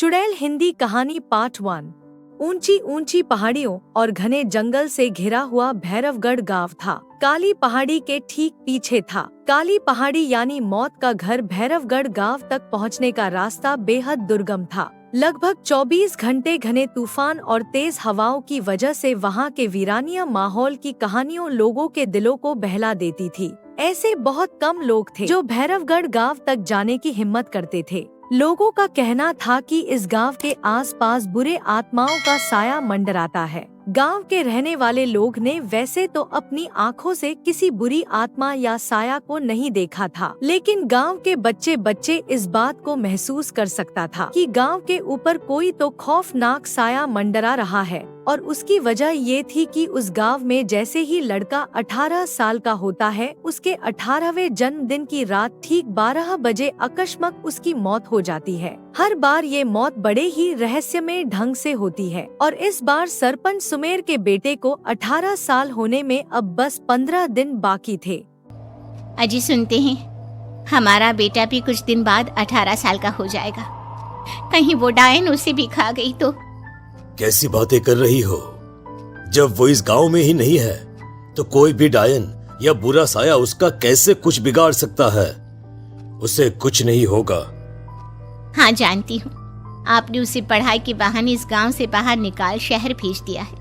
चुड़ैल हिंदी कहानी पार्ट 1। ऊंची ऊंची पहाड़ियों और घने जंगल से घिरा हुआ भैरवगढ़ गांव था। काली पहाड़ी के ठीक पीछे था। काली पहाड़ी यानी मौत का घर। भैरवगढ़ गांव तक पहुंचने का रास्ता बेहद दुर्गम था। लगभग 24 घंटे घने तूफान और तेज हवाओं की वजह से वहां के वीरानिया माहौल की कहानियों लोगों के दिलों को बहला देती थी। ऐसे बहुत कम लोग थे जो भैरवगढ़ गांव तक जाने की हिम्मत करते थे। लोगों का कहना था कि इस गांव के आसपास बुरे आत्माओं का साया मंडराता है। गांव के रहने वाले लोग ने वैसे तो अपनी आंखों से किसी बुरी आत्मा या साया को नहीं देखा था, लेकिन गांव के बच्चे इस बात को महसूस कर सकता था कि गांव के ऊपर कोई तो खौफनाक साया मंडरा रहा है। और उसकी वजह ये थी कि उस गांव में जैसे ही लड़का 18 साल का होता है, उसके 18वें जन्मदिन की रात ठीक 12 बजे अकस्मात उसकी मौत हो जाती है। हर बार ये मौत बड़े ही रहस्यमय ढंग से होती है और इस बार सरपंच सुमेर के बेटे को 18 साल होने में अब बस 15 दिन बाकी थे। अजी सुनते हैं, हमारा बेटा भी कुछ दिन बाद 18 साल का हो जाएगा। कहीं वो डायन उसे भी खा गई तो? कैसी बातें कर रही हो? जब वो इस गांव में ही नहीं है तो कोई भी डायन या बुरा साया उसका कैसे कुछ बिगाड़ सकता है? उसे कुछ नहीं होगा। हाँ जानती हूँ, आपने उसे पढ़ाई के बहाने इस गांव से बाहर निकाल शहर भेज दिया है,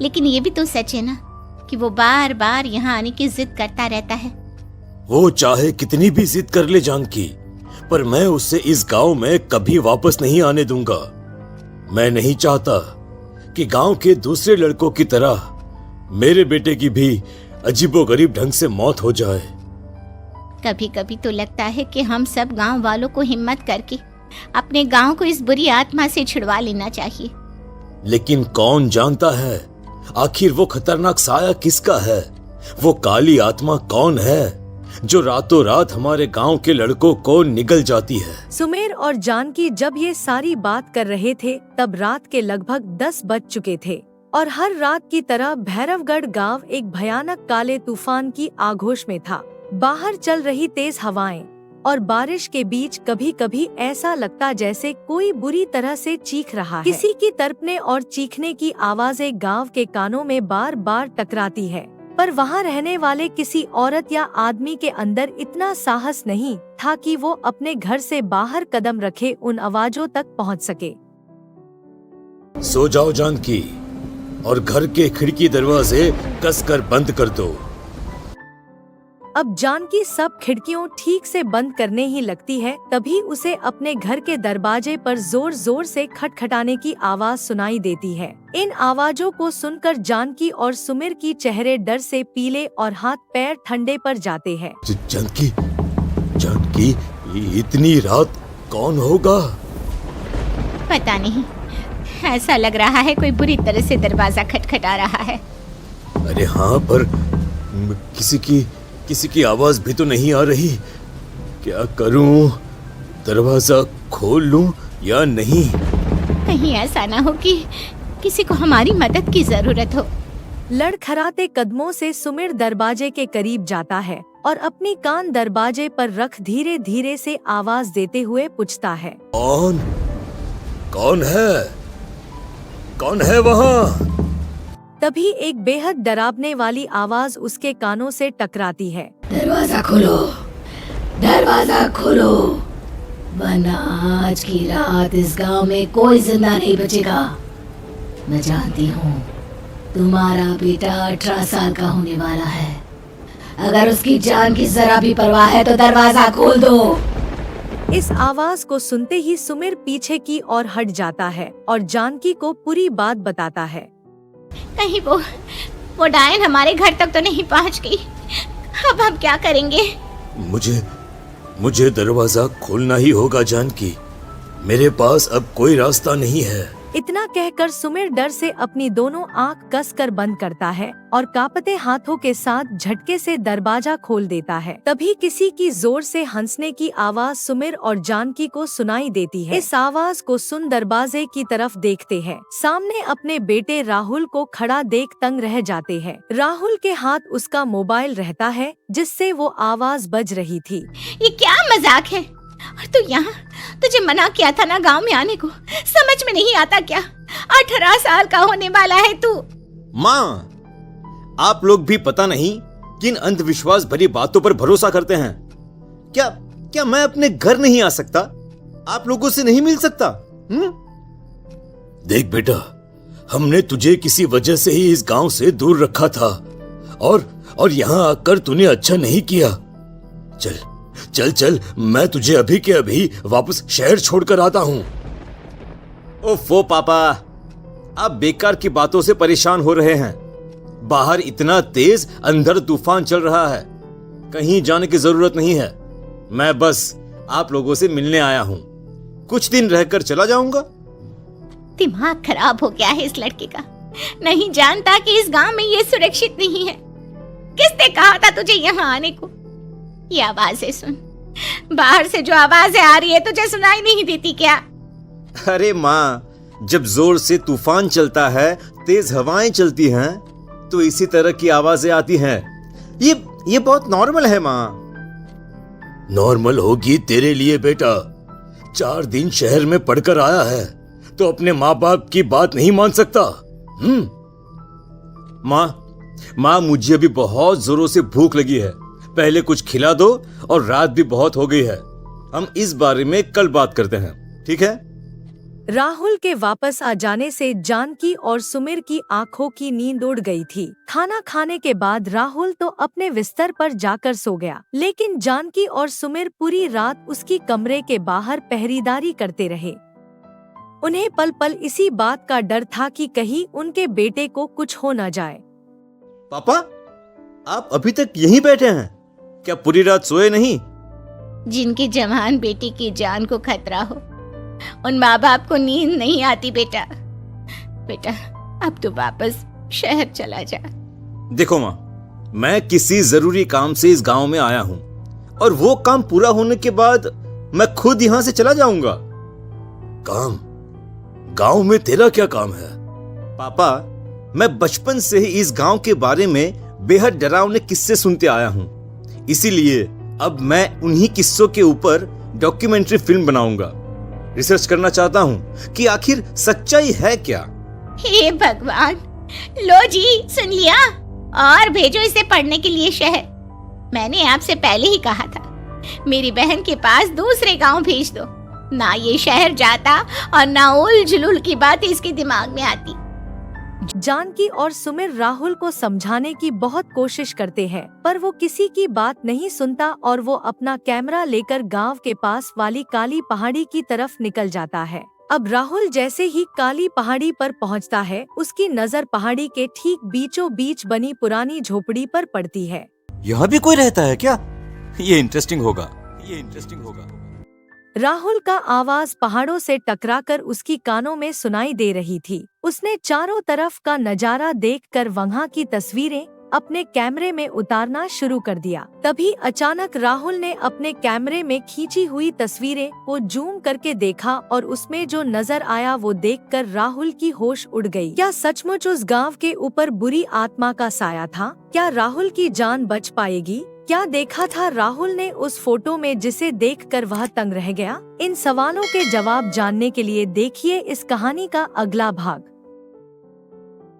लेकिन ये भी तो सच है ना कि वो बार बार यहाँ आने की जिद करता रहता है। वो चाहे कितनी भी जिद कर ले जानकी, पर मैं उसे इस गांव में कभी वापस नहीं आने दूंगा। मैं नहीं चाहता कि गांव के दूसरे लड़कों की तरह मेरे बेटे की भी अजीबोगरीब ढंग से मौत हो जाए। कभी कभी तो लगता है कि हम सब गांव वालों को हिम्मत करके अपने गांव को इस बुरी आत्मा से छुड़वा लेना चाहिए। लेकिन कौन जानता है आखिर वो खतरनाक साया किसका है? वो काली आत्मा कौन है जो रातों रात हमारे गांव के लड़कों को निगल जाती है? सुमेर और जानकी जब ये सारी बात कर रहे थे तब रात के लगभग 10 बज चुके थे और हर रात की तरह भैरवगढ़ गांव एक भयानक काले तूफान की आगोश में था। बाहर चल रही तेज हवाएं और बारिश के बीच कभी कभी ऐसा लगता जैसे कोई बुरी तरह से चीख रहा है। किसी की तड़पने और चीखने की आवाजें गांव के कानों में बार बार टकराती है, पर वहाँ रहने वाले किसी औरत या आदमी के अंदर इतना साहस नहीं था कि वो अपने घर से बाहर कदम रखे उन आवाजों तक पहुँच सके। सो जाओ जानकी और घर के खिड़की दरवाजे कसकर बंद कर दो। अब जानकी सब खिड़कियों ठीक से बंद करने ही लगती है, तभी उसे अपने घर के दरवाजे पर जोर जोर से खटखटाने की आवाज सुनाई देती है। इन आवाजों को सुनकर जानकी और सुमेर की चेहरे डर से पीले और हाथ पैर ठंडे पर जाते हैं। जानकी, जानकी, इतनी रात कौन होगा? पता नहीं, ऐसा लग रहा है कोई बुरी तरह से दरवाजा खटखटा रहा है। अरे हाँ, पर किसी की आवाज भी तो नहीं आ रही। क्या करूं? दरवाजा खोल लूं या नहीं? कहीं ऐसा ना हो कि किसी को हमारी मदद की जरूरत हो। लड़खड़ाते कदमों से सुमेर दरवाजे के करीब जाता है और अपनी कान दरवाजे पर रख धीरे धीरे से आवाज देते हुए पूछता है, कौन है? कौन है वहाँ? तभी एक बेहद डरावने वाली आवाज उसके कानों से टकराती है। दरवाजा खोलो, दरवाजा खोलो, वरना आज की रात इस गांव में कोई जिंदा नहीं बचेगा। मैं जानती हूँ तुम्हारा बेटा 18 साल का होने वाला है। अगर उसकी जान की जरा भी परवाह है तो दरवाजा खोल दो। इस आवाज को सुनते ही सुमेर पीछे की ओर हट जाता है और जानकी को पूरी बात बताता है। कहीं वो डायन हमारे घर तक तो नहीं पहुंच गई? अब हम क्या करेंगे? मुझे दरवाजा खोलना ही होगा जानकी। मेरे पास अब कोई रास्ता नहीं है। इतना कहकर सुमेर डर से अपनी दोनों आंख कसकर बंद करता है और कांपते हाथों के साथ झटके से दरवाजा खोल देता है। तभी किसी की जोर से हंसने की आवाज सुमेर और जानकी को सुनाई देती है। इस आवाज को सुन दरवाजे की तरफ देखते हैं। सामने अपने बेटे राहुल को खड़ा देख तंग रह जाते हैं। राहुल के हाथ उसका मोबाइल रहता है जिससे वो आवाज बज रही थी। ये क्या मजाक है? और तू यहाँ, तुझे मना किया था ना गांव में आने को, समझ में नहीं आता क्या? 18 साल का होने वाला है तू। माँ, आप लोग भी पता नहीं किन अंधविश्वास भरी बातों पर भरोसा करते हैं। क्या क्या मैं अपने घर नहीं आ सकता? आप लोगों से नहीं मिल सकता? देख बेटा, हमने तुझे किसी वजह से ही इस गांव से दूर रखा था और यहाँ आकर तूने अच्छा नहीं किया। चल चल चल, मैं तुझे अभी के अभी वापस शहर छोड़कर आता हूँ। ओफो पापा, आप बेकार की बातों से परेशान हो रहे हैं। बाहर इतना तेज अंधड़ तूफान चल रहा है, कहीं जाने की जरूरत नहीं है। मैं बस आप लोगों से मिलने आया हूँ, कुछ दिन रहकर चला जाऊंगा। दिमाग खराब हो गया है इस लड़के का, नहीं जानता कि इस गांव में ये सुरक्षित नहीं है। किसने कहा था तुझे यहाँ आने को? ये आवाजें सुन, बाहर से जो आवाजें आ रही है तुझे सुनाई नहीं देती क्या? अरे माँ, जब जोर से तूफान चलता है, तेज हवाएं चलती हैं, तो इसी तरह की आवाजें आती हैं। ये बहुत नॉर्मल है माँ। नॉर्मल होगी तेरे लिए बेटा। 4 दिन शहर में पढ़कर आया है तो अपने माँ बाप की बात नहीं मान सकता। माँ, मुझे अभी बहुत जोरों से भूख लगी है, पहले कुछ खिला दो, और रात भी बहुत हो गई है। हम इस बारे में कल बात करते हैं, ठीक है? राहुल के वापस आ जाने से जानकी और सुमिर की आंखों की नींद उड़ गई थी। खाना खाने के बाद राहुल तो अपने बिस्तर पर जाकर सो गया, लेकिन जानकी और सुमिर पूरी रात उसकी कमरे के बाहर पहरेदारी करते रहे। उन्हें पल पल इसी बात का डर था कि कहीं उनके बेटे को कुछ हो न जाए। पापा, आप अभी तक यहीं बैठे हैं? क्या पूरी रात सोए नहीं? जिनकी जवान बेटी की जान को खतरा हो, उन माँ बाप को नींद नहीं आती बेटा। बेटा, अब तो वापस शहर चला जा। देखो माँ, मैं किसी जरूरी काम से इस गांव में आया हूँ, और वो काम पूरा होने के बाद मैं खुद यहाँ से चला जाऊंगा। काम? गांव में तेरा क्या काम है? पापा, मैं बचपन से ही इस गांव के बारे में बेहद डरावने किस्से सुनते आया हूँ, इसीलिए अब मैं उन्हीं किस्सों के ऊपर डॉक्यूमेंट्री फिल्म बनाऊंगा। रिसर्च करना चाहता हूँ कि आखिर सच्चाई है क्या। हे भगवान, लो जी, सुन लिया, और भेजो इसे पढ़ने के लिए शहर। मैंने आपसे पहले ही कहा था, मेरी बहन के पास दूसरे गांव भेज दो। ना ये शहर जाता और ना उल जुलूल की बात इसके दिमाग में आती। जानकी और सुमिर राहुल को समझाने की बहुत कोशिश करते हैं, पर वो किसी की बात नहीं सुनता और वो अपना कैमरा लेकर गांव के पास वाली काली पहाड़ी की तरफ निकल जाता है। अब राहुल जैसे ही काली पहाड़ी पर पहुंचता है, उसकी नजर पहाड़ी के ठीक बीचों बीच बनी पुरानी झोपड़ी पर पड़ती है। यहाँ भी कोई रहता है क्या? ये इंटरेस्टिंग होगा। राहुल का आवाज पहाड़ों से टकराकर उसकी कानों में सुनाई दे रही थी। उसने चारों तरफ का नजारा देखकर वहां की तस्वीरें अपने कैमरे में उतारना शुरू कर दिया। तभी अचानक राहुल ने अपने कैमरे में खींची हुई तस्वीरें को जूम करके देखा और उसमें जो नजर आया वो देखकर राहुल की होश उड़ गई। क्या सचमुच उस गांव के ऊपर बुरी आत्मा का साया था? क्या राहुल की जान बच पाएगी? क्या देखा था राहुल ने उस फोटो में जिसे देखकर वह तंग रह गया? इन सवालों के जवाब जानने के लिए देखिए इस कहानी का अगला भाग।